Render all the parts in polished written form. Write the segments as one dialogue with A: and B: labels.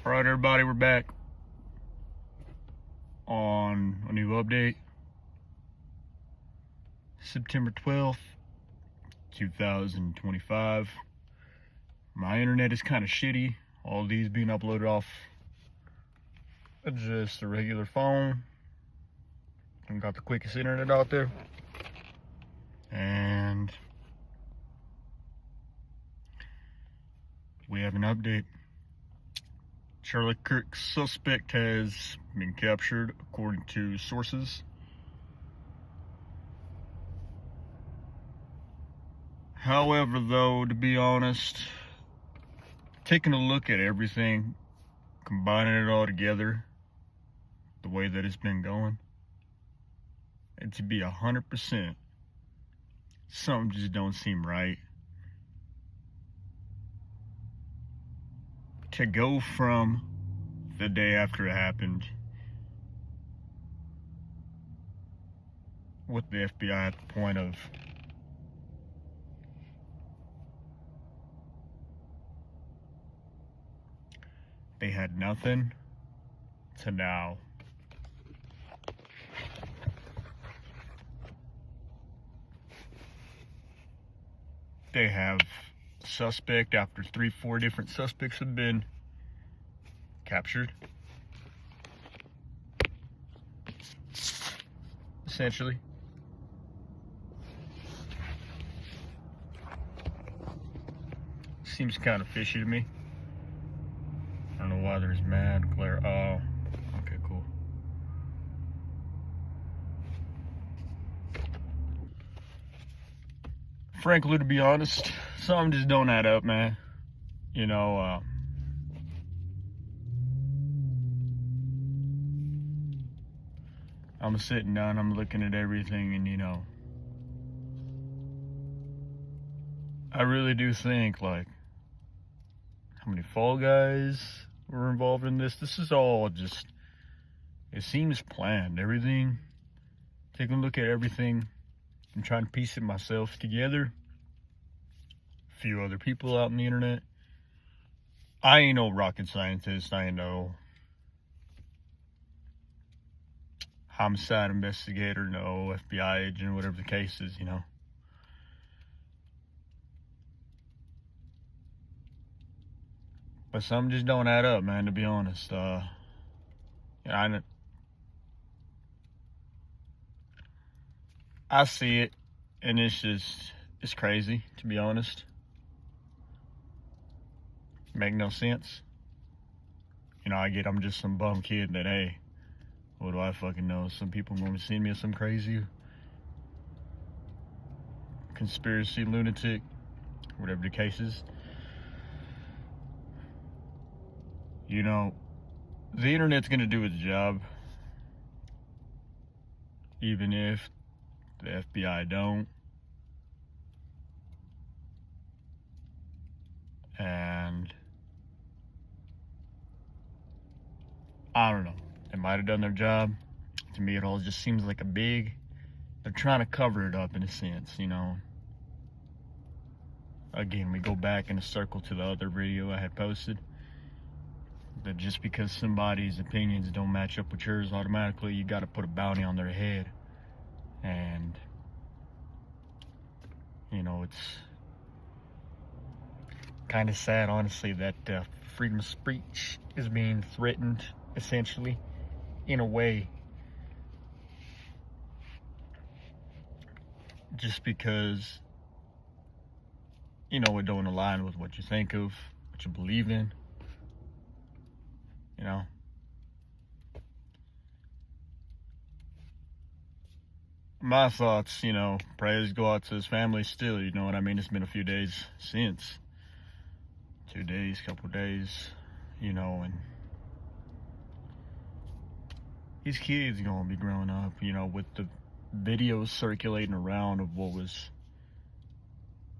A: Alright everybody, we're back on a new update. September 12th, 2025. My internet is kind of shitty. All these being uploaded off just a regular phone. I've got the quickest internet out there. And we have an update. Charlie Kirk suspect has been captured, according to sources. However, though, to be honest, taking a look at everything, combining it all together, the way that it's been going, and to be 100%, something just don't seem right. To go from the day after it happened with the F.b.i. at the point of they had nothing to now they have a suspect after 3-4 different suspects have been captured. Essentially. Seems kind of fishy to me. I don't know why there's mad glare. Oh, okay, cool. Frankly, to be honest, something just don't add up, man. You know, I'm sitting down, I'm looking at everything, and you know, I really do think, like, how many Fall Guys were involved in this? This is all just, it seems planned. Everything, taking a look at everything, I'm trying to piece it myself together. A few other people out on the internet. I ain't no rocket scientist, I ain't no homicide investigator, no F.b.i. agent, whatever the case is, you know. But some just don't add up, man, to be honest. Yeah, I see it, and it's crazy, to be honest. Make no sense. You know, I'm just some bum kid that, hey, what do I fucking know? Some people going to see me as some crazy conspiracy lunatic, whatever the case is. You know, the internet's going to do its job, even if the F.b.i. don't. And I don't know. They might have done their job. To me, it all just seems like they're trying to cover it up in a sense, you know. Again, we go back in a circle to the other video I had posted. That just because somebody's opinions don't match up with yours, automatically you got to put a bounty on their head. And, you know, it's kind of sad, honestly, that freedom of speech is being threatened, essentially, in a way, just because, you know, it don't align with what you think of, what you believe in, you know. My thoughts, you know, prayers go out to his family still, you know what I mean? It's been a few days since, 2 days, couple days, you know, and these kids are gonna be growing up, you know, with the videos circulating around of what was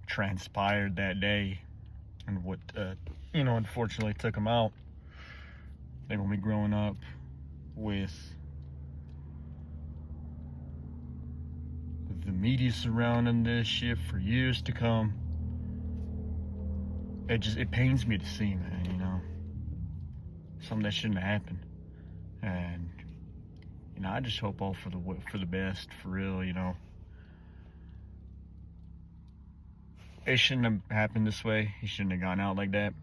A: transpired that day and what, you know, unfortunately took them out. They're gonna be growing up with the media surrounding this shit for years to come. It pains me to see, man, you know. something that shouldn't have happened. And, you know, I just hope all for the best, for real, you know. It shouldn't have happened this way. He shouldn't have gone out like that.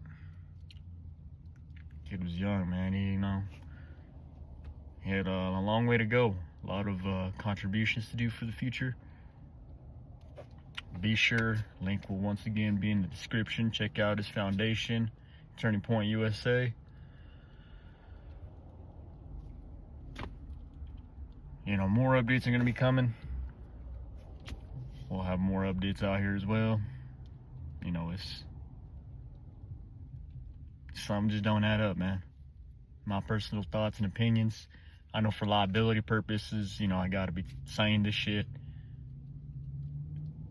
A: Kid was young, man. He, you know, he had a long way to go. A lot of contributions to do for the future. Be sure, link will once again be in the description. Check out his foundation, Turning Point USA. You know, more updates are going to be coming. We'll have more updates out here as well. You know, some just don't add up, man. My personal thoughts and opinions. I know for liability purposes, you know, I gotta be saying this shit.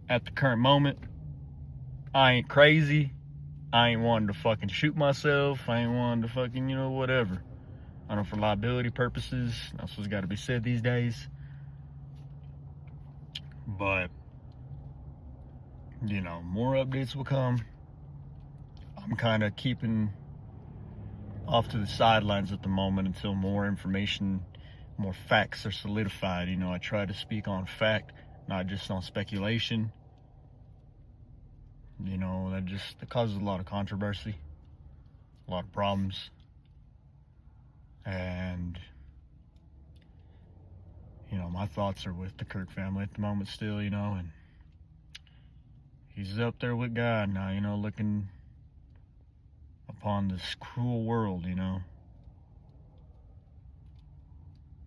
A: At the current moment, I ain't crazy. I ain't wanting to fucking shoot myself. I ain't wanting to fucking, you know, whatever. I know for liability purposes, that's what's gotta be said these days. But, you know, more updates will come. I'm kind of keeping off to the sidelines at the moment until more information, more facts are solidified. You know, I try to speak on fact, not just on speculation. You know, that causes a lot of controversy, a lot of problems. And, you know, my thoughts are with the Kirk family at the moment still, you know, and he's up there with God now, you know, looking upon this cruel world, you know.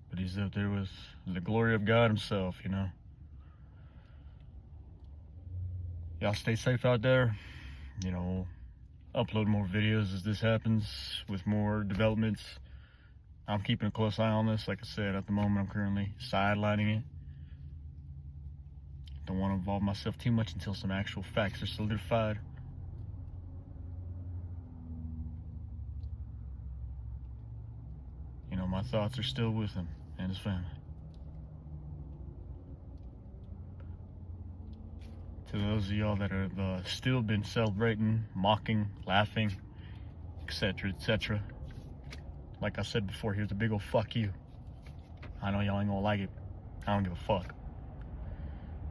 A: But he's up there with the glory of God himself, you know. Y'all stay safe out there. You know, upload more videos as this happens with more developments. I'm keeping a close eye on this. Like I said, at the moment I'm currently sidelining it. Don't want to involve myself too much until some actual facts are solidified. You know, my thoughts are still with him and his family. To those of y'all that have still been celebrating, mocking, laughing, etc., etc., like I said before, here's a big old fuck you. I know y'all ain't gonna like it. I don't give a fuck.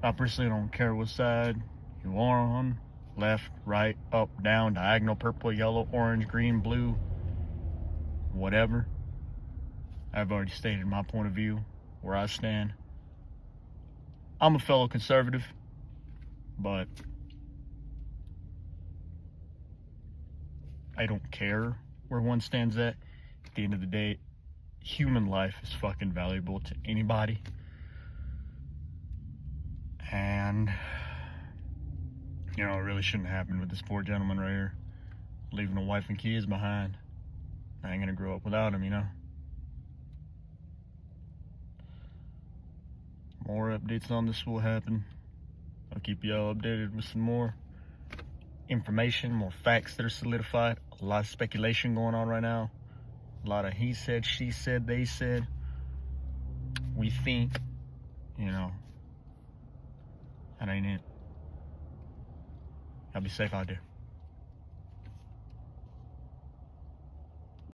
A: I personally don't care what side you are on. Left, right, up, down, diagonal, purple, yellow, orange, green, blue, whatever. I've already stated my point of view, where I stand. I'm a fellow conservative, but I don't care where one stands at. At the end of the day, human life is fucking valuable to anybody. And, you know, it really shouldn't happen with this poor gentleman right here. Leaving a wife and kids behind. I ain't gonna grow up without him, you know. More updates on this will happen. I'll keep y'all updated with some more information, more facts that are solidified. A lot of speculation going on right now. A lot of he said, she said, they said. We think, you know. That ain't it. Y'all be safe out there.